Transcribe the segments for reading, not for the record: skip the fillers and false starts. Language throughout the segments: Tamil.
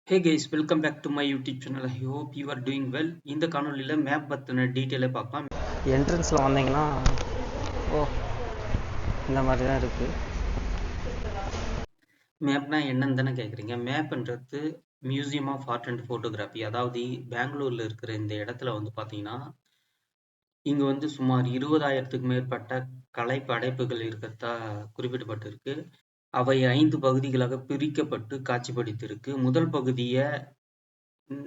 Hey guys, welcome back to my YouTube channel. I hope you are doing well. இந்த காணொளியில் மேப் பற்றின டீட்டெயிலை பார்க்கலாம். என்ட்ரன்ஸில் வந்தீங்கன்னா இந்த மாதிரி தான் இருக்குது. மேப்னா என்னன்னு தானே கேட்குறீங்க. மேப்ன்றது museum of art and photography, அதாவது பெங்களூரில் இருக்கிற இந்த இடத்துல வந்து பார்த்தீங்கன்னா இங்கே வந்து சுமார் 20,000க்கு மேற்பட்ட கலை படைப்புகள் இருக்கிறதா குறிப்பிடப்பட்டிருக்கு. அவை 5 பகுதிகளாக பிரிக்கப்பட்டு காட்சிப்படுத்தியிருக்கு. முதல் பகுதியை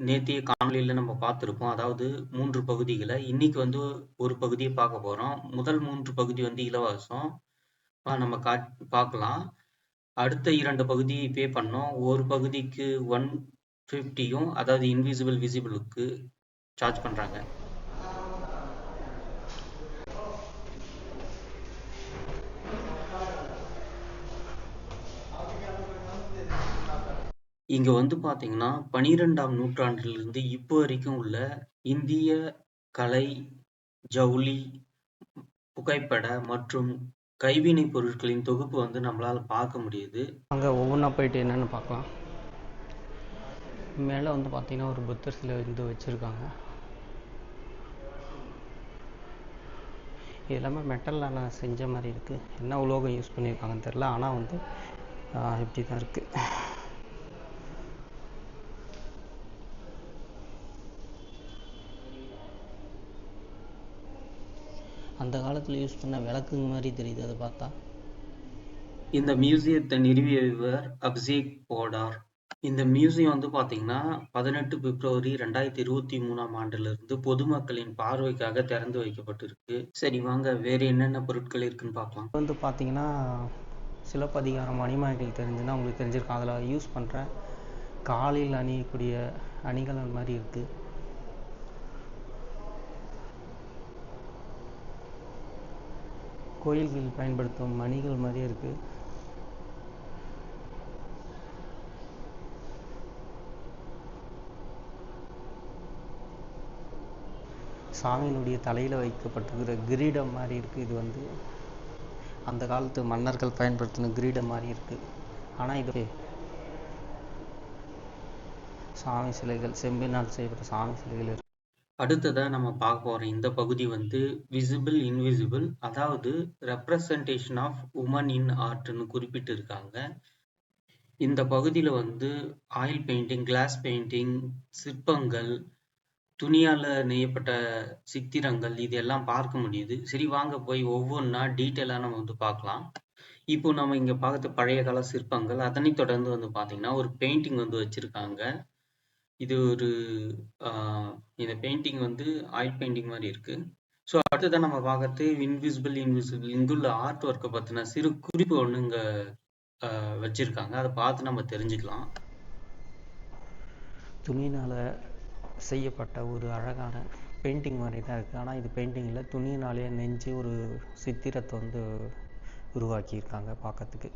நேத்திய காணொளியில நம்ம பார்த்திருப்போம். அதாவது 3 பகுதிகள. இன்னைக்கு வந்து ஒரு பகுதிய பார்க்க போறோம். முதல் 3 பகுதி வந்து இலவசம். நம்ம பார்க்கலாம். அடுத்த 2 பகுதி பே பண்ணோம். ஒரு பகுதிக்கு 150யும், அதாவது இன்விசிபிள் விசிபிளுக்கு சார்ஜ் பண்றாங்க. இங்க வந்து பாத்தீங்கன்னா 12ஆம் நூற்றாண்டிலிருந்து இப்போ வரைக்கும் உள்ள இந்திய கலை, ஜவுளி, புகைப்பட மற்றும் கைவினைப் பொருட்களின் தொகுப்பு வந்து நம்மளால பார்க்க முடியுது. அங்கே ஒவ்வொன்றா போயிட்டு என்னென்னு பார்க்கலாம். மேலே வந்து பார்த்தீங்கன்னா ஒரு புத்தர் சிலை வந்து வச்சுருக்காங்க. இது எல்லாமே மெட்டலில் நான் செஞ்ச மாதிரி இருக்குது. என்ன உலோகம் யூஸ் பண்ணியிருக்காங்கன்னு தெரில, ஆனால் வந்து இப்படி தான் இருக்குது. அந்த காலத்தில் யூஸ் பண்ண விளக்குங்க மாதிரி தெரியுது அதை பார்த்தா. இந்த மியூசியத்தை நிறுவியவர் அபிஷேக் போடார். இந்த மியூசியம் வந்து பாத்தீங்கன்னா 18 பிப்ரவரி 2023ஆம் ஆண்டிலிருந்து பொதுமக்களின் பார்வைக்காக திறந்து வைக்கப்பட்டிருக்கு. சரி வாங்க, வேற என்னென்ன பொருட்கள் இருக்குன்னு பார்க்கலாம். வந்து பார்த்தீங்கன்னா சிலப்பதிகாரம் மணிமேகலை தெரிஞ்சுன்னா உங்களுக்கு தெரிஞ்சிருக்கும். அதில் யூஸ் பண்ணுற காலில் அணியக்கூடிய அணிகள் அந்த மாதிரி இருக்குது. கோயில்களில் பயன்படுத்தும் மணிகள் மாதிரியே இருக்குது. சாமியினுடைய தலையில் வைக்கப்பட்டிருக்கிற கிரீடம் மாதிரி இருக்குது. இது வந்து அந்த காலத்து மன்னர்கள் பயன்படுத்தின கிரீடம் மாதிரி இருக்குது. ஆனால் இது சாமி சிலைகள், செம்பினால் செய்யப்பட்ட சாமி சிலைகள் இருக்கு. அடுத்ததா நம்ம பார்க்க போற இந்த பகுதி வந்து விசிபிள் இன்விசிபிள், அதாவது ரெப்ரசன்டேஷன் ஆஃப் உமன் இன் ஆர்ட்னு குறிப்பிட்டு இருக்காங்க. இந்த பகுதியில வந்து ஆயில் பெயிண்டிங், கிளாஸ் பெயிண்டிங், சிற்பங்கள், துணியால நெய்யப்பட்ட சித்திரங்கள் இது எல்லாம் பார்க்க முடியுது. சரி வாங்க போய் ஒவ்வொன்றா டீட்டெயிலா நம்ம வந்து பார்க்கலாம். இப்போ நம்ம இங்க பார்க்கறது பழைய கால சிற்பங்கள். அதனை தொடர்ந்து வந்து பாத்தீங்கன்னா ஒரு பெயிண்டிங் வந்து வச்சிருக்காங்க. இது ஒரு இந்த பெயிண்டிங் வந்து ஆயில் பெயிண்டிங் மாதிரி இருக்கு. ஸோ அடுத்ததான் நம்ம பார்க்கறது இன்விசிபிள். இங்குள்ள ஆர்ட் ஒர்க்கை பத்தின சிறு குறிப்பு ஒன்று இங்க வச்சிருக்காங்க. அதை பார்த்து நம்ம தெரிஞ்சுக்கலாம். துணியினால் செய்யப்பட்ட ஒரு அழகான பெயிண்டிங் மாதிரி தான் இருக்குது. ஆனால் இது பெயிண்டிங்கில் துணியினாலே நெஞ்சு ஒரு சித்திரத்தை வந்து உருவாக்கியிருக்காங்க பார்க்கறதுக்கு.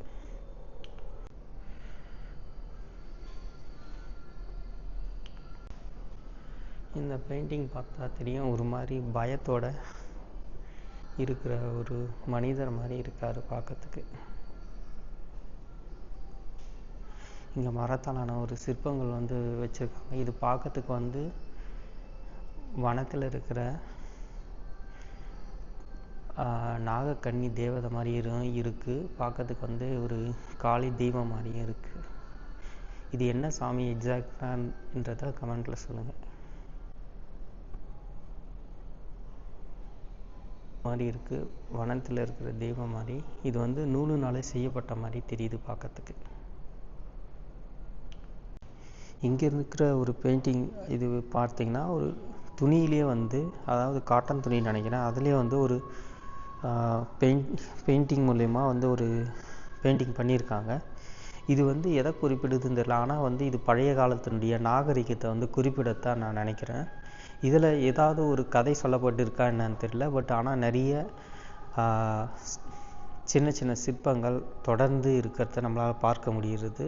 இந்த பெயிண்டிங் பார்த்தா தெரியும், ஒரு மாதிரி பயத்தோட இருக்கிற ஒரு மனிதர் மாதிரி இருக்கார் பார்க்கறதுக்கு. இங்கே மரத்தாலான ஒரு சிற்பங்கள் வந்து வச்சுருக்காங்க. இது பார்க்கறதுக்கு வந்து வனத்தில் இருக்கிற நாகக்கன்னி தேவதை மாதிரியும் இருக்குது. பார்க்கறதுக்கு வந்து ஒரு காளி தெய்வம் மாதிரியும் இருக்குது. இது என்ன சாமி எக்ஸாக்டான்றதை கமெண்ட்டில் சொல்லுங்கள். மாதிரி இருக்குது, வனத்தில் இருக்கிற தெய்வம் மாதிரி. இது வந்து நூலுனாலே செய்யப்பட்ட மாதிரி தெரியுது பார்க்கறதுக்கு. இங்கே இருக்கிற ஒரு பெயிண்டிங் இது பார்த்தீங்கன்னா ஒரு துணியிலே வந்து, அதாவது காட்டன் துணின்னு நினைக்கிறேன், அதுலேயே வந்து ஒரு பெயிண்டிங் மூலயமா வந்து ஒரு பெயிண்டிங் பண்ணியிருக்காங்க. இது வந்து எதை குறிப்பிடுதுன்னு தெரியல, ஆனால் வந்து இது பழைய காலத்தினுடைய நாகரிகத்தை வந்து குறிப்பிடத்தான் நான் நினைக்கிறேன். இதில் ஏதாவது ஒரு கதை சொல்லப்பட்டிருக்கா என்னன்னு தெரியல. பட் ஆனால் நிறைய சின்ன சின்ன சிற்பங்கள் தொடர்ந்து இருக்கிறத நம்மளால் பார்க்க முடிகிறது.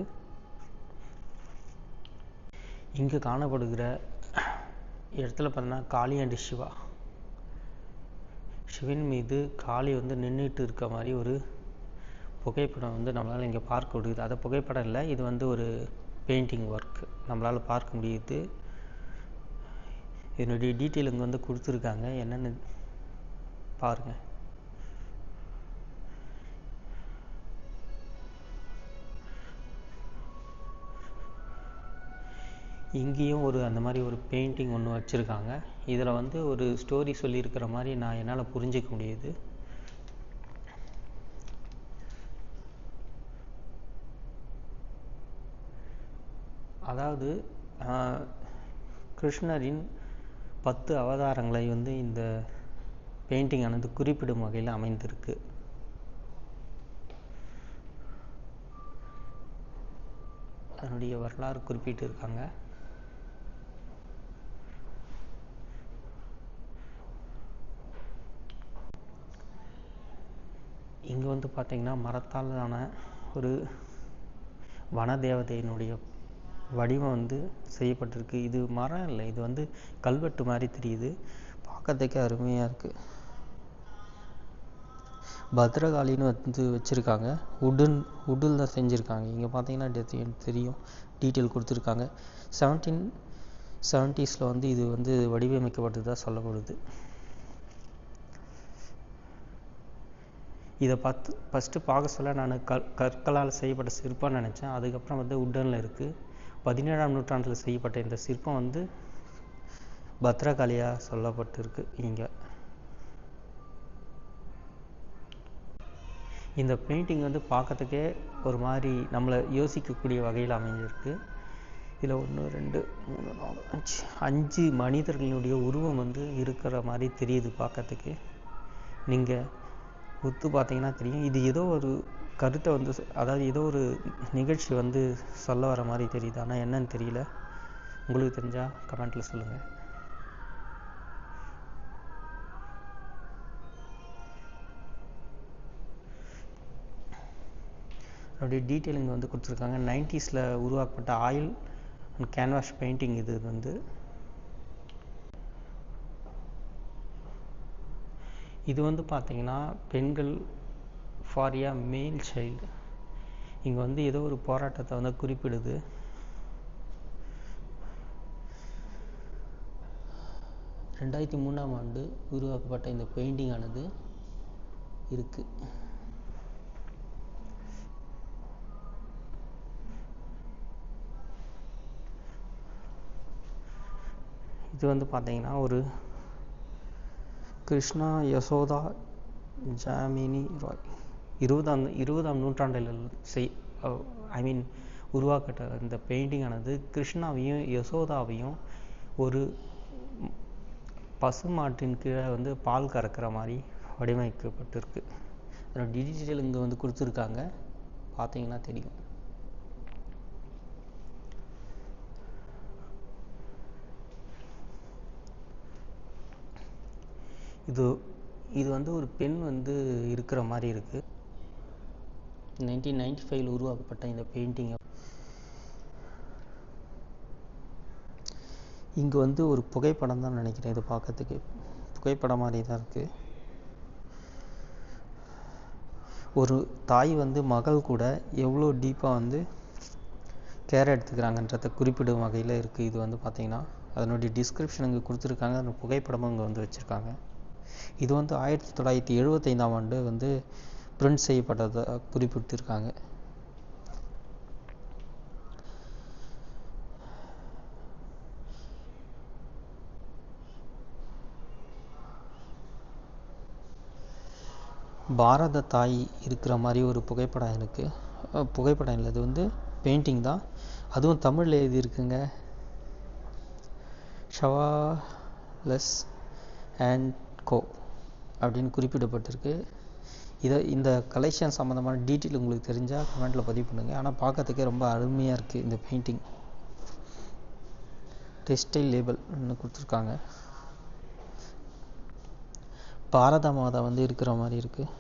இங்கே காணப்படுகிற இடத்துல பார்த்தீங்கன்னா காளி அண்ட் சிவா, சிவன் மீது காளி வந்து நின்றுட்டு இருக்க மாதிரி ஒரு புகைப்படம் வந்து நம்மளால் இங்கே பார்க்க முடியுது. அது புகைப்படம் இல்லை, இது வந்து ஒரு பெயிண்டிங் ஒர்க் நம்மளால் பார்க்க முடியுது. இதனுடைய டீட்டெயில் இங்கே வந்து கொடுத்துருக்காங்க, என்னென்னு பாருங்கள். இங்கேயும் அந்த மாதிரி ஒரு பெயிண்டிங் ஒன்று வச்சுருக்காங்க. இதில் வந்து ஒரு ஸ்டோரி சொல்லியிருக்கிற மாதிரி நான் என்னால் புரிஞ்சிக்க முடியுது. அதாவது கிருஷ்ணரின் 10 அவதாரங்களை வந்து இந்த பெயிண்டிங் ஆனது குறிப்பிடும் வகையில் அமைந்திருக்கு. அதனுடைய வரலாறு குறிப்பிட்டு இருக்காங்க. இங்கே வந்து பார்த்திங்கன்னா மரத்தாலான ஒரு வனதேவதையினுடைய வடிவம் வந்து செய்யப்பட்டிருக்கு. இது மரம் இல்லை, இது வந்து கல்வெட்டு மாதிரி தெரியுது, பார்க்கறதுக்கே அருமையாக இருக்குது. பத்ரகாளின்னு வந்து வச்சுருக்காங்க, உட்டில் தான் செஞ்சுருக்காங்க. இங்கே பார்த்தீங்கன்னா தெரியும், டீட்டெயில் கொடுத்துருக்காங்க. 1770s வந்து இது வந்து வடிவமைக்கப்பட்டதாக சொல்லப்படுது. இதை ஃபஸ்ட்டு பார்க்க சொல்ல நான் கற்களால் செய்யப்பட்ட சிற்பம்னு நினச்சேன். அதுக்கப்புறம் வந்து உட்டனில் இருக்குது. 17ஆம் நூற்றாண்டில் செய்யப்பட்ட இந்த சிற்பம் வந்து பத்ரகாளியாக சொல்லப்பட்டிருக்கு. இங்கே இந்த பெயிண்டிங் வந்து பார்க்கறதுக்கே ஒரு மாதிரி நம்மளை யோசிக்கக்கூடிய வகையில் அமைஞ்சிருக்கு. இதில் 1 2 3 4 5 மனிதர்களுடைய உருவம் வந்து இருக்கிற மாதிரி தெரியுது பார்க்கறதுக்கு. நீங்கள் ஒத்து பார்த்தீங்கன்னா தெரியும், இது ஏதோ ஒரு கருத்தை வந்து, அதாவது ஏதோ ஒரு நிகழ்ச்சி வந்து சொல்ல வர மாதிரி தெரியுது. ஆனால் என்னன்னு தெரியல, உங்களுக்கு தெரிஞ்சால் கமெண்ட்டில் சொல்லுங்கள். அதோடைய டீட்டெயில் இங்கே வந்து கொடுத்துருக்காங்க. 90s உருவாக்கப்பட்ட ஆயில் அண்ட் கேன்வாஸ் பெயிண்டிங் இது வந்து. இது வந்து பார்த்திங்கன்னா பெண்கள் ஃபார் எ மேல் சைல்டு, இங்கே வந்து ஏதோ ஒரு போராட்டத்தை வந்து குறிப்பிடுது. ரெண்டாயிரத்தி 3ஆம் ஆண்டு உருவாக்கப்பட்ட இந்த பெயிண்டிங் ஆனது இருக்குது. இது வந்து பார்த்திங்கன்னா ஒரு கிருஷ்ணா யசோதா ஜாமினி ராய் 20ஆம் நூற்றாண்டில் உருவாக்கப்பட்ட இந்த பெயிண்டிங் ஆனது கிருஷ்ணாவையும் யசோதாவையும் ஒரு பசுமாட்டின் கீழே வந்து பால் கறக்கிற மாதிரி வடிவமைக்கப்பட்டிருக்கு. அதோட டீட்டெயில் இங்கே வந்து கொடுத்துருக்காங்க, பார்த்தீங்கன்னா தெரியும். இது வந்து ஒரு பெண் வந்து இருக்கிற மாதிரி இருக்குது. 1995 உருவாக்கப்பட்ட இந்த பெயிண்டிங். இங்கே வந்து ஒரு புகைப்படம் தான் நினைக்கிறேன், இது பார்க்கறதுக்கு புகைப்படம் மாதிரி தான் இருக்குது. ஒரு தாய் வந்து மகள் கூட எவ்வளோ டீப்பாக வந்து கேர் எடுத்துக்கிறாங்கன்றதை குறிப்பிடும் வகையில் இருக்குது. இது வந்து பார்த்திங்கன்னா அதனுடைய டிஸ்கிரிப்ஷன் இங்கே கொடுத்துருக்காங்க, அந்த புகைப்படமும் இங்கே வந்து வச்சுருக்காங்க. இது வந்து 1975ஆம் ஆண்டு வந்து பிரிண்ட் செய்யப்பட்டதை குறிப்பிட்டிருக்காங்க. பாரத தாய் இருக்கிற மாதிரி ஒரு புகைப்படம் இருக்குது. புகைப்படம் இல்லை, இது வந்து பெயிண்டிங் தான், அதுவும் தமிழில் எழுதியிருக்குங்க. ஷவாலஸ் அண்ட் கோ அப்படின்னு குறிப்பிடப்பட்டிருக்கு. இந்த கலெக்ஷன் சம்மந்தமான டீட்டெயில் உங்களுக்கு தெரிஞ்சால் கமெண்ட்டில் பதிவு பண்ணுங்கள். ஆனால் பார்க்கறதுக்கே ரொம்ப அருமையாக இருக்குது இந்த பெயிண்டிங். டெக்ஸ்டைல் லேபிள் கொடுத்துருக்காங்க. பாரத மாதா வந்து இருக்கிற மாதிரி இருக்குது.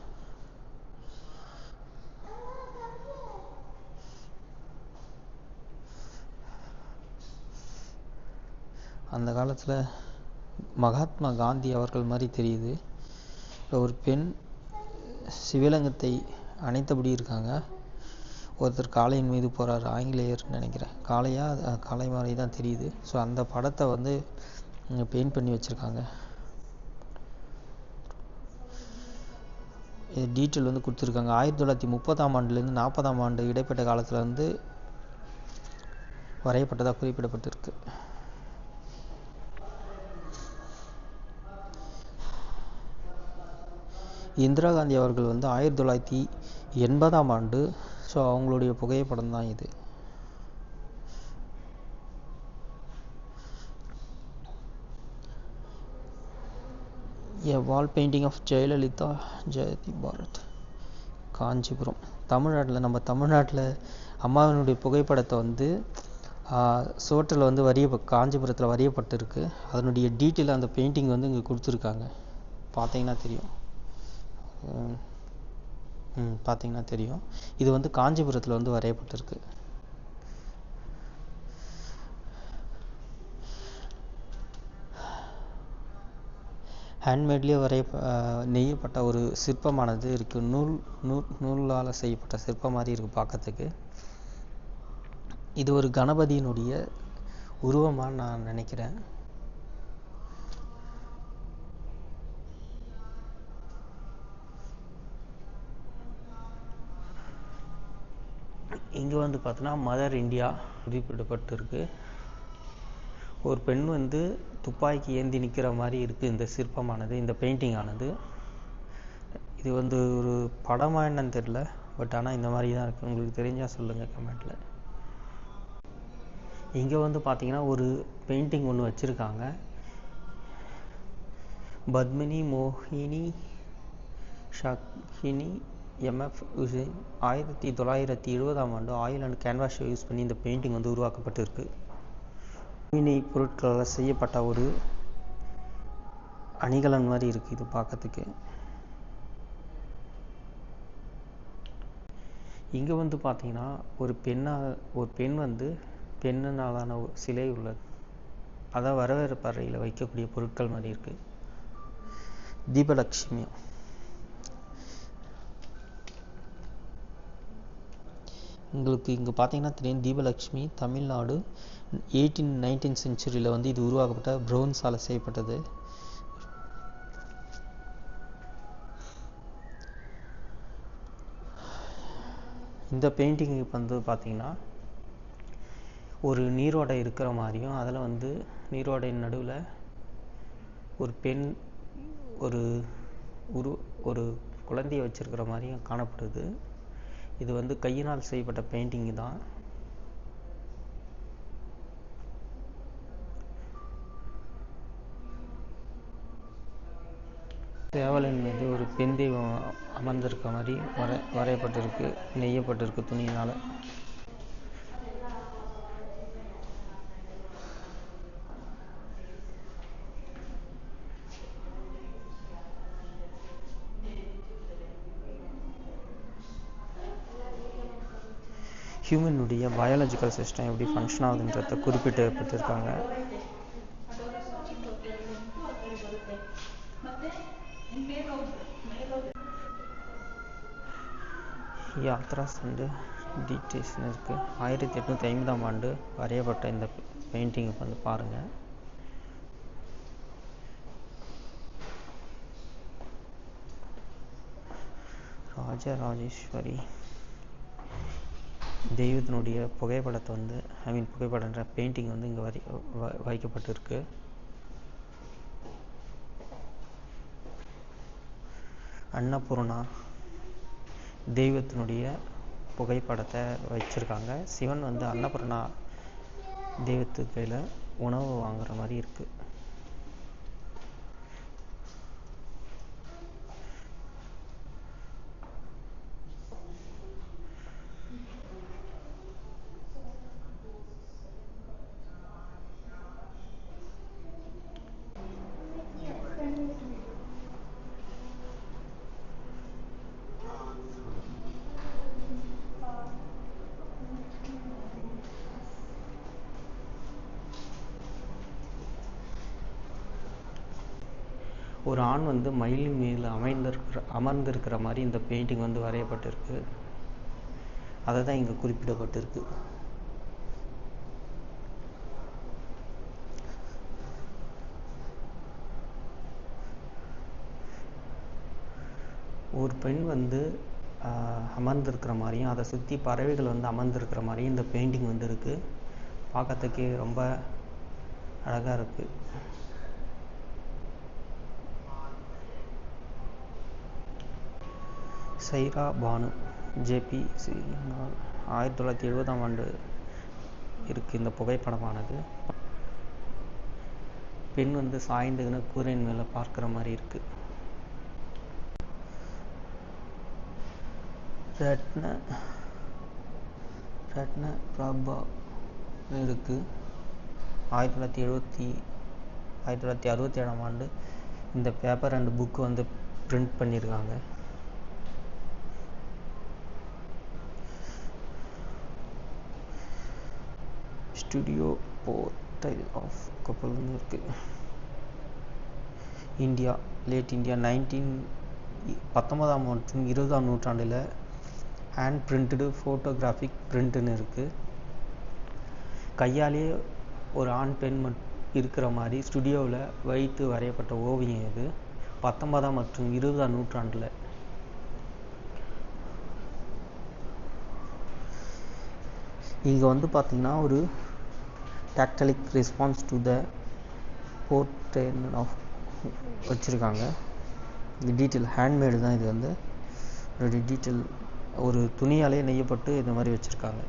அந்த காலத்தில் மகாத்மா காந்தி அவர்கள் மாதிரி தெரியுது. ஒரு பெண் சிவலிங்கத்தை அணைத்தபடி இருக்காங்க. ஒருத்தர் காளையின் மீது போகிறார், ஆங்கிலேயர்னு நினைக்கிறேன், காளை மாதிரி தான் தெரியுது. ஸோ அந்த படத்தை வந்து பெயிண்ட் பண்ணி வச்சுருக்காங்க. டீட்டெயில் வந்து கொடுத்துருக்காங்க. 1930ஆம் ஆண்டுலேருந்து 40ஆம் ஆண்டு இடைப்பட்ட காலத்தில் வந்து வரையப்பட்டதாக குறிப்பிடப்பட்டிருக்கு. இந்திரா காந்தி அவர்கள் வந்து 1980ஆம் ஆண்டு, ஸோ அவங்களுடைய புகைப்படம் தான் இது. A wall painting of Jayalalithaa Jayati Bharat, Kanchipuram. நம்ம தமிழ்நாட்டில் அம்மாவினுடைய புகைப்படத்தை வந்து சுவற்றில் வந்து காஞ்சிபுரத்தில் வரையப்பட்டிருக்கு. அதனுடைய டீட்டெயில் அந்த பெயிண்டிங் வந்து இங்கே கொடுத்துருக்காங்க. பார்த்தீங்கன்னா தெரியும். இது வந்து காஞ்சிபுரத்தில் வந்து வரையப்பட்டிருக்கு. ஹேண்ட்மேட்லேயே நெய்யப்பட்ட ஒரு சிற்பமானது இருக்குது. நூலால் செய்யப்பட்ட சிற்பம் மாதிரி இருக்குது பார்க்கறதுக்கு. இது ஒரு கணபதியினுடைய உருவமாக நான் நினைக்கிறேன். இங்கே வந்து பார்த்தோன்னா மதர் இந்தியா குறிப்பிடப்பட்டிருக்கு. ஒரு பெண் வந்து துப்பாக்கி ஏந்தி நிற்கிற மாதிரி இருக்குது இந்த சிற்பமானது, இந்த பெயிண்டிங் ஆனது. இது வந்து ஒரு படமா என்னன்னு தெரியல, பட் ஆனால் இந்த மாதிரி தான் இருக்குது. உங்களுக்கு தெரிஞ்சால் சொல்லுங்கள் கமெண்ட்டில். இங்கே வந்து பார்த்தீங்கன்னா ஒரு பெயிண்டிங் ஒன்று வச்சுருக்காங்க. பத்மினி மோகினி ஷாக்கினி எம்எஃப் ஹுசைன் 1970ஆம் ஆண்டு ஆயில் அண்ட் கேன்வாஷை யூஸ் பண்ணி இந்த பெயிண்டிங் வந்து உருவாக்கப்பட்டிருக்கு. மீனி பொருட்களால் செய்யப்பட்ட ஒரு அணிகலன் மாதிரி இருக்குது இது பார்க்கறதுக்கு. இங்கே வந்து பார்த்தீங்கன்னா ஒரு பெண் வந்து பெண்ணாலான சிலை உள்ளது. அதான் வரவேற்பு அறையில் வைக்கக்கூடிய பொருட்கள் மாதிரி இருக்குது. தீபலட்சுமி. உங்களுக்கு இங்கே பார்த்தீங்கன்னா தெரியும், தீபலட்சுமி தமிழ்நாடு 19th செஞ்சுரியில் வந்து இது உருவாக்கப்பட்ட பிரோன்ஸால் செய்யப்பட்டது. இந்த பெயிண்டிங் வந்து பார்த்தீங்கன்னா ஒரு நீரோடை இருக்கிற மாதிரியும், அதில் வந்து நீரோடையின் நடுவில் ஒரு பெண் ஒரு குழந்தையை வச்சிருக்கிற மாதிரியும் காணப்படுது. இது வந்து கையினால் செய்யப்பட்ட பெயிண்டிங் தான். சேவலின் மீது ஒரு பெண் தெய்வம் அமர்ந்திருக்க மாதிரி வரையப்பட்டிருக்கு, நெய்யப்பட்டிருக்கு துணியினால். ஹியூமனுடைய பயாலஜிக்கல் சிஸ்டம் எப்படி ஃபங்க்ஷன் ஆகுதுன்றத குறிப்பிட்டிருக்காங்க. யாத்ராஸ் அண்டு டீட்டெயில்ஸ்னு இருக்குது. 1850ஆம் ஆண்டு வரையப்பட்ட இந்த பெயிண்டிங் வந்து பாருங்கள். ராஜராஜேஸ்வரி தெய்வத்தினுடைய புகைப்படத்தை வந்து புகைப்படன்ற பெயிண்டிங் வந்து இங்கே வைக்கப்பட்டிருக்கு. அன்னபூர்ணா தெய்வத்தினுடைய புகைப்படத்தை வச்சுருக்காங்க. சிவன் வந்து அன்னபூர்ணா தெய்வத்துக்கு கையில் உணவு வாங்குற மாதிரி இருக்குது. ஒரு ஆண் வந்து மயிலின் மீது அமர்ந்திருக்கிற மாதிரி இந்த பெயிண்டிங் வந்து வரையப்பட்டிருக்கு. அதை தான் இங்கே குறிப்பிடப்பட்டிருக்கு. ஒரு பெண் வந்து அமர்ந்திருக்கிற மாதிரியும் அதை சுற்றி பறவைகள் வந்து அமர்ந்திருக்கிற மாதிரியும் இந்த பெயிண்டிங் வந்து இருக்குது. பார்க்கறதுக்கே ரொம்ப அழகாக இருக்குது. சைரா பானு ஜேபி 1970ஆம் ஆண்டு இருக்குது இந்த புகைப்படமானது. பெண் வந்து சாய்ந்துக்கின கூரையின் மேலே பார்க்குற மாதிரி இருக்குது. ரத்ன பிரபா இருக்குது. 1967ஆம் ஆண்டு இந்த பேப்பர் அண்ட் புக்கு வந்து பிரிண்ட் பண்ணியிருக்காங்க. ஸ்டுடியோ போர்ட்ரைட் ஆஃப் கப்பல்னு இருக்குது. இந்தியா லேட் இந்தியா 19ஆம் மற்றும் 20ஆம் நூற்றாண்டில் ஹேண்ட் பிரிண்டடு ஃபோட்டோகிராஃபிக் பிரிண்ட்டுன்னு இருக்குது. கையாலேயே ஒரு ஆண் பெண் இருக்கிற மாதிரி ஸ்டுடியோவில் வைத்து வரையப்பட்ட ஓவியம் இது. 19ஆம் மற்றும் 20ஆம் நூற்றாண்டில் இங்கே வந்து பார்த்திங்கன்னா ஒரு tactile response to the portrait of வச்சுருக்காங்க. இது டீட்டெயில் ஹேண்ட்மேடு தான். இது வந்து ஒரு டீட்டெயில் ஒரு துணியாலே நெய்யப்பட்டு இந்த மாதிரி வச்சுருக்காங்க.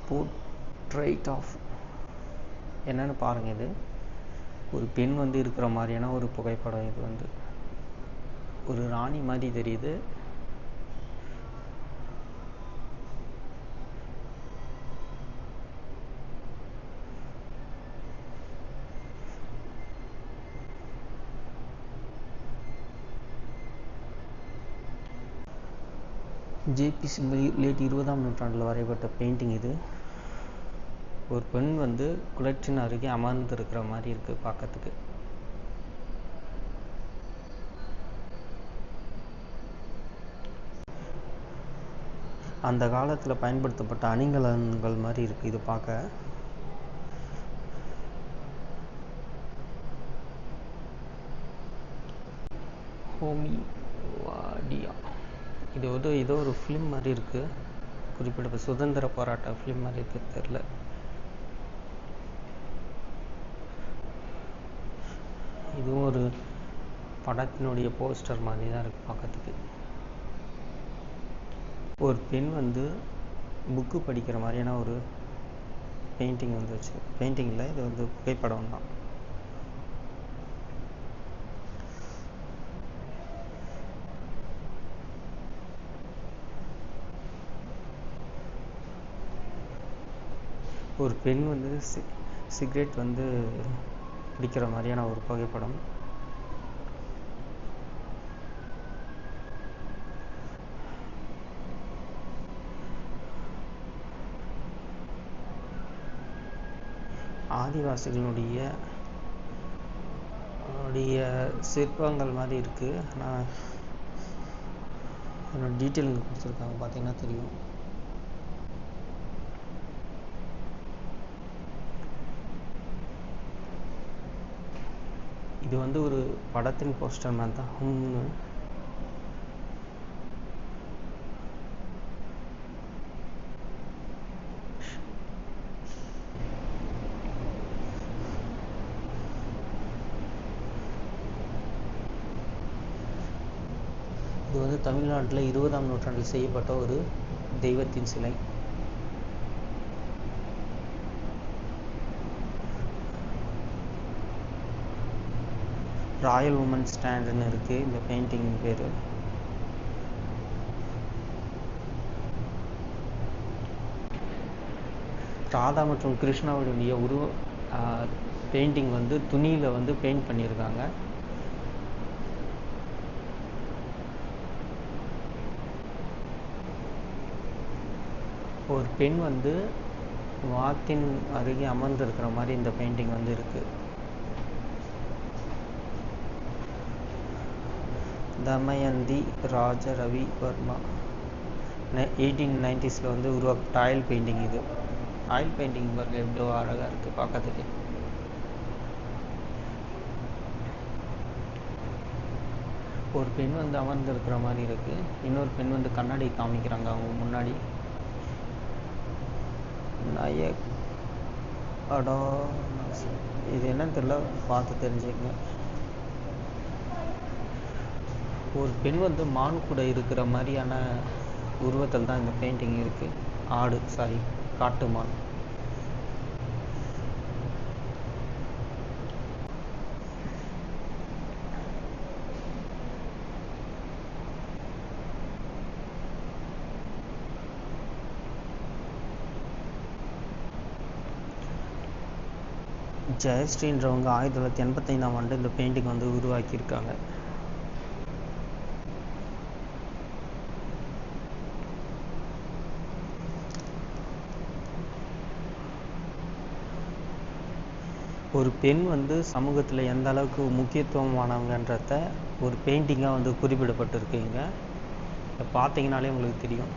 போர்ட்ரைட் ஆஃப் என்னென்னு பாருங்கள். இது ஒரு பெண் வந்து இருக்கிற மாதிரியான ஒரு புகைப்படம். இது வந்து ஒரு ராணி மாதிரி தெரியுது. ஜேபி லேட் 20ஆம் நூற்றாண்டில் வரையப்பட்ட பெயிண்டிங் இது. ஒரு பெண் வந்து குளத்தின் அருகே அமர்ந்திருக்கிற மாதிரி இருக்குது பார்க்கறதுக்கு. அந்த காலத்தில் பயன்படுத்தப்பட்ட அணிகலன்கள் மாதிரி இருக்குது இது பார்க்க. ஹோமிவாடியா இது வந்து ஏதோ ஒரு ஃபிலிம் மாதிரி இருக்குது. குறிப்பிட்ட சுதந்திர போராட்ட ஃபிலிம் மாதிரி இருக்குது. தெரில. இதுவும் ஒரு படத்தினுடைய போஸ்டர் மாதிரி தான் இருக்குது பார்க்கறதுக்கு. ஒரு பெண் வந்து புக்கு படிக்கிற மாதிரியான ஒரு பெயிண்டிங் வந்து வச்சு பெயிண்டிங்கில் இது வந்து புகைப்படம் தான். ஒரு பெண் வந்து சிகரெட் வந்து பிடிக்கிற மாதிரியான ஒரு புகைப்படம். ஆதிவாசிகளுடைய சிற்பங்கள் மாதிரி இருக்குது. ஆனால் என்னோட டீட்டெயில் இங்கே கொடுத்துருக்காங்க பார்த்தீங்கன்னா தெரியும். இது வந்து ஒரு படத்தின் போஸ்டர் மாதிரி தான். இது வந்து தமிழ்நாட்டில் 20ஆம் நூற்றாண்டில் செய்யப்பட்ட ஒரு தெய்வத்தின் சிலை. ராயல் உமன் ஸ்டாண்டுன்னு இருக்குது இந்த பெயிண்டிங் பேர். ராதா மற்றும் கிருஷ்ணாவுடைய பெயிண்டிங் வந்து துணியில் வந்து பெயிண்ட் பண்ணியிருக்காங்க. ஒரு பெண் வந்து வாத்தின் அருகே அமர்ந்திருக்கிற மாதிரி இந்த பெயிண்டிங் வந்து இருக்குது. தமயந்தி ராஜ ரவி வர்மா 1890s வந்து உருவாக்கப்பட்ட ஆயில் பெயிண்டிங். இது ஆயில் பெயிண்டிங் பாருங்க எவ்வளோ அழகாக இருக்குது பார்க்கறதுக்கு. ஒரு பெண் வந்து அமர்ந்திருக்கிற மாதிரி இருக்குது. இன்னொரு பெண் வந்து கண்ணாடி காமிக்கிறாங்க அவங்க முன்னாடி. அடா இது என்னன்னு தெரியல, பார்த்து தெரிஞ்சுக்கங்க. ஒரு பெண் வந்து மான் கூட இருக்கிற மாதிரியான உருவத்தில் தான் இந்த பெயிண்டிங் இருக்குது. காட்டு மான். ஜெயஸ்ரீன்றவங்க 1985ஆம் ஆண்டு இந்த பெயிண்டிங் வந்து உருவாக்கியிருக்காங்க. ஒரு பெண் வந்து சமூகத்தில் எந்த அளவுக்கு முக்கியத்துவமானவங்கன்றத ஒரு பெயிண்டிங்காக வந்து குறிப்பிடப்பட்டிருக்குங்க. இதை பார்த்தீங்கனாலே உங்களுக்கு தெரியும்.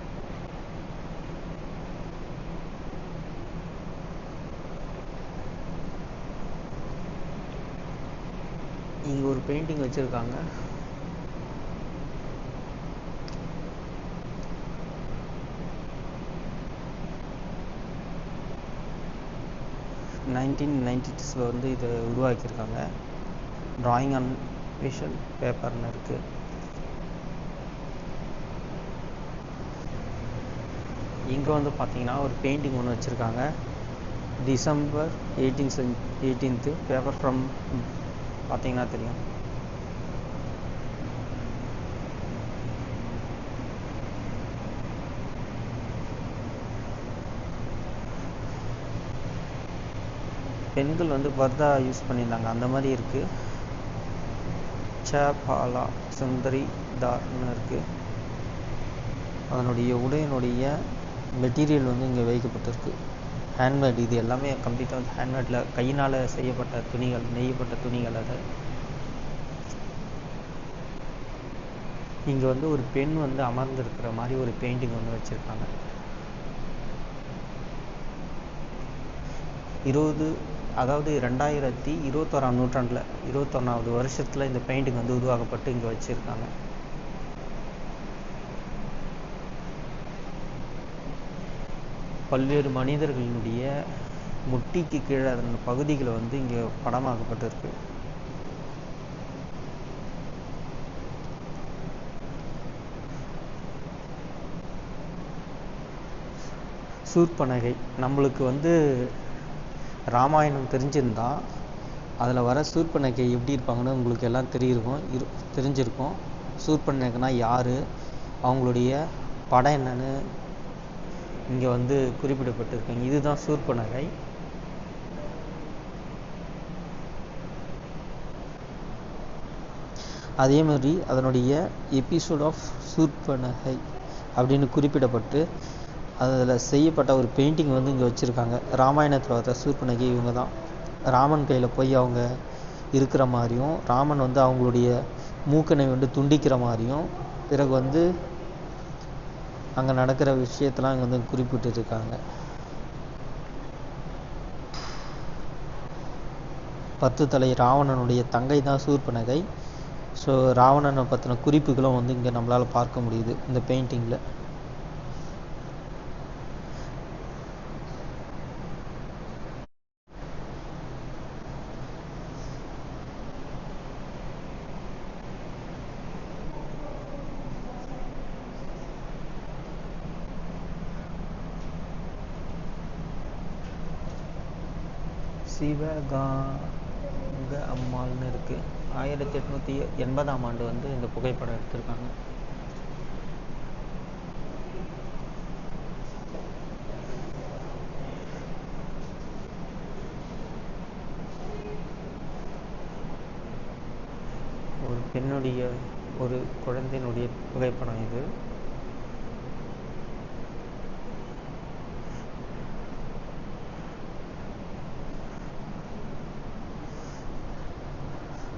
இங்கே ஒரு பெயிண்டிங் வச்சுருக்காங்க. வந்து இதை உருவாக்கியிருக்காங்க. டிராயிங் ஆன் விஷுவல் பேப்பர்னு இருக்குது. இங்கே வந்து பார்த்தீங்கன்னா ஒரு பெயிண்டிங் ஒன்று வச்சுருக்காங்க. டிசம்பர் 18th பேப்பர் ஃப்ரம் பார்த்தீங்கன்னா தெரியும். பெண்கள் வந்து பர்தா யூஸ் பண்ணியிருந்தாங்க, அந்த மாதிரி இருக்குது. சேபாலா சுந்தரி தார்னு இருக்குது. அதனுடைய உடையினுடைய மெட்டீரியல் வந்து இங்கே வைக்கப்பட்டிருக்கு. ஹேண்ட்மேட். இது எல்லாமே கம்ப்ளீட்டாக வந்து ஹேண்ட்மேடில் கையினால் செய்யப்பட்ட துணிகள், நெய்யப்பட்ட துணிகள். அது இங்கே வந்து ஒரு பெண் வந்து அமர்ந்திருக்கிற மாதிரி ஒரு பெயிண்டிங் ஒன்று வச்சுருக்காங்க. 2021ஆம் நூற்றாண்டில் 21வது வருஷத்தில் இந்த பெயிண்டிங் வந்து உருவாக்கப்பட்டு இங்கே வச்சுருக்காங்க. பல்வேறு மனிதர்களினுடைய முட்டிக்கு கீழே அதன் பகுதிகளை வந்து இங்கே படமாக்கப்பட்டிருக்கு. சூர்பனகை. நம்மளுக்கு வந்து ராமாயணம் தெரிஞ்சிருந்தா அதில் வர சூர்பனகை எப்படி இருப்பாங்கன்னு உங்களுக்கு எல்லாம் தெரிஞ்சிருக்கும். சூர்பனகைனா யார், அவங்களுடைய படம் என்னன்னு இங்கே வந்து குறிப்பிடப்பட்டிருக்காங்க. இதுதான் சூர்பனகை. அதே மாதிரி அதனுடைய எபிசோட் ஆஃப் சூர்பனகை அப்படின்னு குறிப்பிடப்பட்டு அதில் செய்யப்பட்ட ஒரு பெயிண்டிங் வந்து இங்கே வச்சுருக்காங்க. ராமாயணத்தில் வர சூர்பனகை இவங்க தான். ராமன் கையில் போய் அவங்க இருக்கிற மாதிரியும், ராமன் வந்து அவங்களுடைய மூக்கனை வந்து துண்டிக்கிற மாதிரியும், பிறகு வந்து அங்கே நடக்கிற விஷயத்தெல்லாம் இங்கே வந்து குறிப்பிட்டு இருக்காங்க. 10 தலை ராவணனுடைய தங்கை தான் சூர்பனகை. ஸோ ராவணனை பற்றின குறிப்புகளும் வந்து இங்கே நம்மளால் பார்க்க முடியுது இந்த பெயிண்டிங்கில். சிவகாங்க அம்மாள்னு இருக்குது. 1880ஆம் ஆண்டு வந்து இந்த புகைப்படம் எடுத்திருக்காங்க. ஒரு பெண்ணுடைய, ஒரு குழந்தையினுடைய புகைப்படம் இது.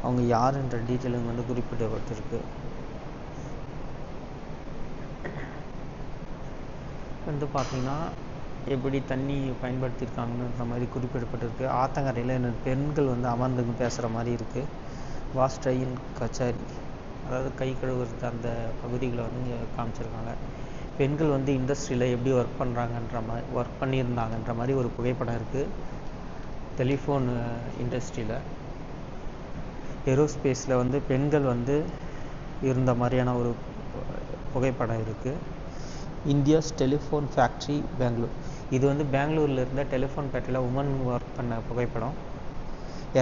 அவங்க யாருன்ற டீட்டெயிலிங் வந்து குறிப்பிடப்பட்டிருக்கு. வந்து பார்த்திங்கன்னா எப்படி தண்ணி பயன்படுத்தியிருக்காங்கன்ற மாதிரி குறிப்பிடப்பட்டிருக்கு. ஆத்தங்கரையில் பெண்கள் வந்து அமர்ந்து பேசுகிற மாதிரி இருக்குது. வாஸ்டையின் கச்சாரி, அதாவது கை கழுவுறது அந்த பகுதிகளை வந்து இங்கே காமிச்சிருக்காங்க. பெண்கள் வந்து இண்டஸ்ட்ரியில் எப்படி ஒர்க் பண்ணியிருந்தாங்கன்ற மாதிரி ஒரு புகைப்படம் இருக்குது. டெலிஃபோன் இண்டஸ்ட்ரியில், ஏரோஸ்பேஸில் வந்து பெண்கள் வந்து இருந்த மாதிரியான ஒரு புகைப்படம் இருக்குது. இந்தியாஸ் டெலிஃபோன் ஃபேக்ட்ரி பெங்களூர், இது வந்து பெங்களூரில் இருந்த டெலிஃபோன் ஃபேக்ட்ரியில் உமன் ஒர்க் பண்ண புகைப்படம்.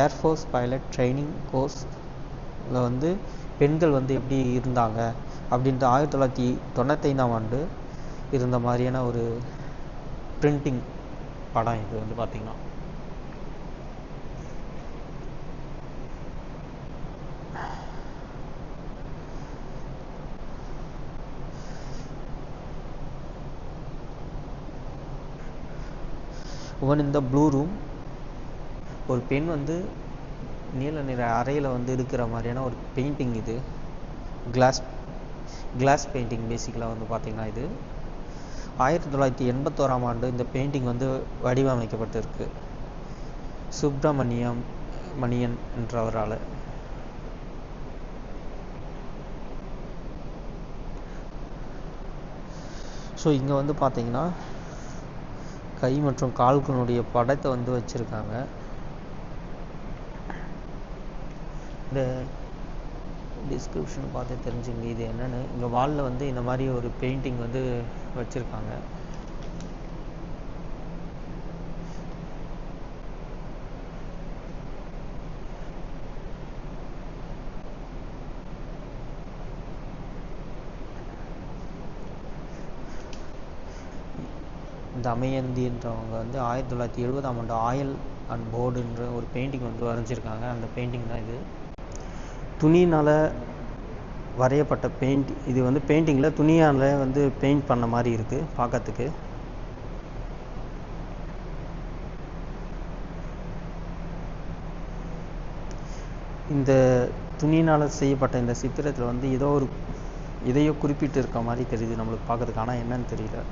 ஏர்ஃபோர்ஸ் பைலட் ட்ரைனிங் கோர்ஸில் வந்து பெண்கள் வந்து எப்படி இருந்தாங்க அப்படின்ட்டு 1995ஆம் ஆண்டு இருந்த மாதிரியான ஒரு பிரிண்டிங் படம் இது வந்து பார்த்திங்கன்னா. உமன் இந்த ப்ளூ ரூம், ஒரு பெண் வந்து நீல நிற அறையில் வந்து இருக்கிற மாதிரியான ஒரு பெயிண்டிங். இது கிளாஸ் பெயிண்டிங் பேசிக்கலாக வந்து பார்த்திங்கன்னா. இது 1981ஆம் ஆண்டு இந்த பெயிண்டிங் வந்து வடிவமைக்கப்பட்டிருக்கு சுப்பிரமணியன் என்றவரால். ஸோ இங்கே வந்து பார்த்திங்கன்னா கை மற்றும் கால்களுடைய படத்தை வந்து வச்சுருக்காங்க. இந்த டிஸ்கிரிப்ஷன் பார்த்து தெரிஞ்சுங்க இது என்னென்னு. இங்கே வாலில் வந்து இந்த மாதிரி ஒரு பெயிண்டிங் வந்து வச்சுருக்காங்க. தமயந்தின்றவங்க வந்து 1970ஆம் ஆண்டு ஆயில் அண்ட் போர்டுன்ற ஒரு பெயிண்டிங் வந்து வரைஞ்சிருக்காங்க. அந்த பெயிண்டிங் தான் இது. துணினால் வரையப்பட்ட பெயிண்ட். இது வந்து பெயிண்டிங்கில் துணியால் வந்து பெயிண்ட் பண்ண மாதிரி இருக்குது பார்க்கறதுக்கு. இந்த துணியினால் செய்யப்பட்ட இந்த சித்திரத்தில் வந்து எதையோ குறிப்பிட்டு இருக்க மாதிரி தெரியுது நம்மளுக்கு பார்க்கறதுக்கு. ஆனால் என்னன்னு தெரியல.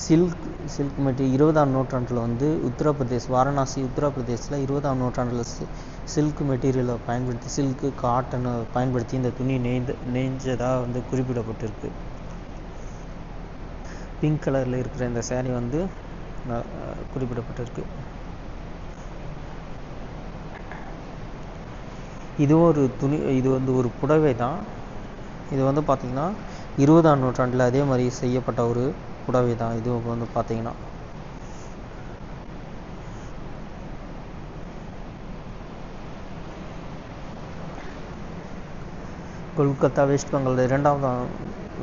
சில்க் மெட்டீரியல் 20ஆம் நூற்றாண்டில் வந்து வாரணாசி உத்தரப்பிரதேசில் 20ஆம் நூற்றாண்டில் சில்க் மெட்டீரியலை பயன்படுத்தி, சில்க்கு காட்டனை பயன்படுத்தி இந்த துணி நெய்ஞ்சதாக வந்து குறிப்பிடப்பட்டிருக்கு. பிங்க் கலரில் இருக்கிற இந்த சேரீ வந்து குறிப்பிடப்பட்டிருக்கு. இது வந்து ஒரு புடவை தான். இது வந்து பார்த்திங்கன்னா 20ஆம் நூற்றாண்டில் அதே மாதிரி செய்யப்பட்ட ஒரு புடவை தான். இது வந்து பார்த்திங்கன்னா கொல்கத்தா வெஸ்ட் பெங்கால் 2ஆம்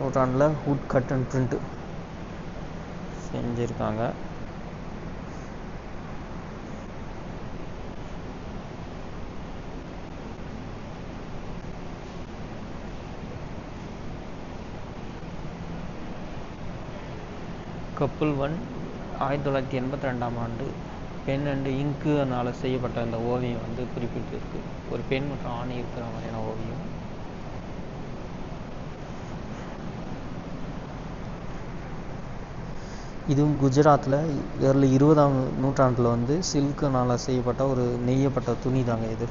நூற்றாண்டில் வுட் கட் அண்ட் பிரிண்ட் செஞ்சுருக்காங்க. கப்புல் 1 1982ஆம் ஆண்டு பென் அண்ட் இங்குனால் செய்யப்பட்ட இந்த ஓவியம் வந்து குறிப்பிட்டிருக்கு. ஒரு பெண் மற்றும் ஆணை இருக்கிற மாதிரியான ஓவியம். இதுவும் குஜராத்தில் 20ஆம் நூற்றாண்டில் வந்து சில்க்குனால் செய்யப்பட்ட ஒரு நெய்யப்பட்ட துணி தாங்க இது.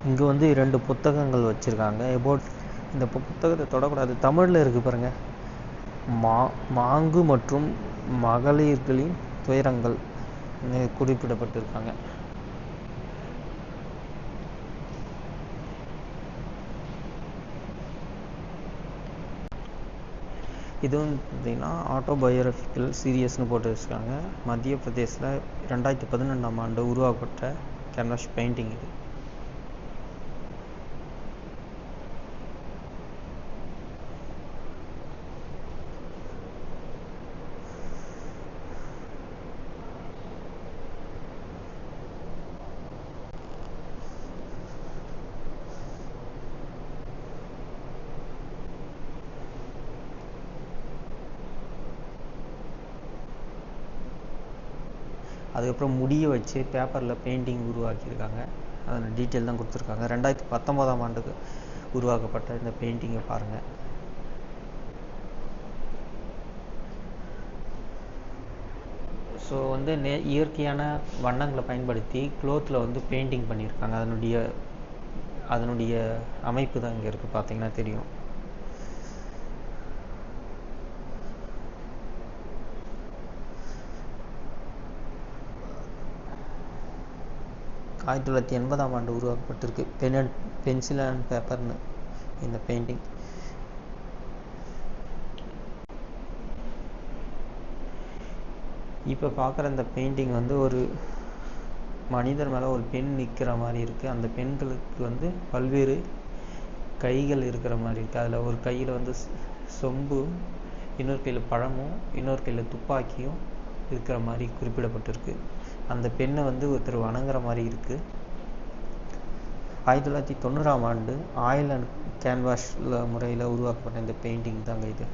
இங்கே வந்து 2 புத்தகங்கள் வச்சுருக்காங்க. இந்த புத்தகத்தை தொடக்கூடாது, தமிழில் இருக்குது பாருங்கள். மாங்கு மற்றும் மகளிர்களின் துயரங்கள் குறிப்பிடப்பட்டிருக்காங்க. இதுவும் பார்த்திங்கன்னா ஆட்டோபயோகிராஃபிக்கல் சீரியஸ்னு போட்டு வச்சுருக்காங்க. மத்திய பிரதேசில் 2012ஆம் ஆண்டு உருவாக்கப்பட்ட கேன்வாஸ் பெயிண்டிங் இது. அதுக்கப்புறம் முடியை வச்சு பேப்பரில் பெயிண்டிங் உருவாக்கியிருக்காங்க. அதில் டீட்டெயில் தான் கொடுத்துருக்காங்க. 2019ஆம் ஆண்டுக்கு உருவாக்கப்பட்ட இந்த பெயிண்டிங்கை பாருங்கள். ஸோ வந்து இயற்கையான வண்ணங்களை பயன்படுத்தி க்ளோத்தில் வந்து பெயிண்டிங் பண்ணியிருக்காங்க. அதனுடைய அமைப்பு தான் இங்கே இருக்குது, பார்த்தீங்கன்னா தெரியும். ஆயிரத்தி 1980ஆம் ஆண்டு உருவாக்கப்பட்டிருக்கு. பென்சில் அண்ட் பேப்பர்னு இந்த பெயிண்டிங். இப்போ பார்க்குற இந்த பெயிண்டிங் வந்து ஒரு மனிதர் மேலே ஒரு பெண் நிற்கிற மாதிரி இருக்குது. அந்த பெண்களுக்கு வந்து பல்வேறு கைகள் இருக்கிற மாதிரி இருக்குது. அதில் ஒரு கையில் வந்து சொம்பு, இன்னொரு கையில் பழமும், இன்னொரு கையில் துப்பாக்கியும் இருக்கிற மாதிரி குறிப்பிடப்பட்டிருக்கு. அந்த பெண்ணை வந்து ஒருத்தர் வணங்குற மாதிரி இருக்குது. 1990ஆம் ஆண்டு ஆயில் அண்ட் கேன்வாஸ் முறையில் உருவாக்கப்பட்ட இந்த பெயிண்டிங் தாங்க இது.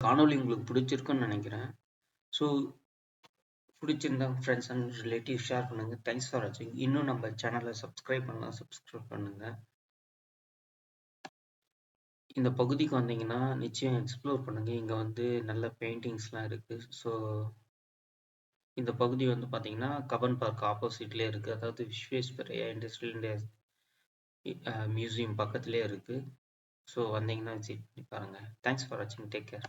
காணொளி உங்களுக்கு பிடிச்சிருக்குன்னு நினைக்கிறேன். ஸோ பிடிச்சிருந்தா ஃப்ரெண்ட்ஸ் அண்ட் ரிலேட்டிவ் ஷேர் பண்ணுங்கள். தேங்க்ஸ் ஃபார் வாட்சிங். இன்னும் நம்ம சேனலை சப்ஸ்கிரைப் பண்ணுங்கள். இந்த பகுதிக்கு வந்தீங்கன்னா நிச்சயம் எக்ஸ்ப்ளோர் பண்ணுங்கள். இங்கே வந்து நல்ல பெயிண்டிங்ஸ்லாம் இருக்குது. ஸோ இந்த பகுதி வந்து பார்த்தீங்கன்னா கபன் பார்க் ஆப்போசிட்லேயே இருக்குது. அதாவது விஸ்வேஸ்வரையா இண்டஸ்ட்ரியல் மியூசியம் பக்கத்துலேயே இருக்குது. ஸோ வந்தீங்கன்னா விசிட் பண்ணி பாருங்கள். தேங்க்ஸ் ஃபார் வாட்சிங். Take care.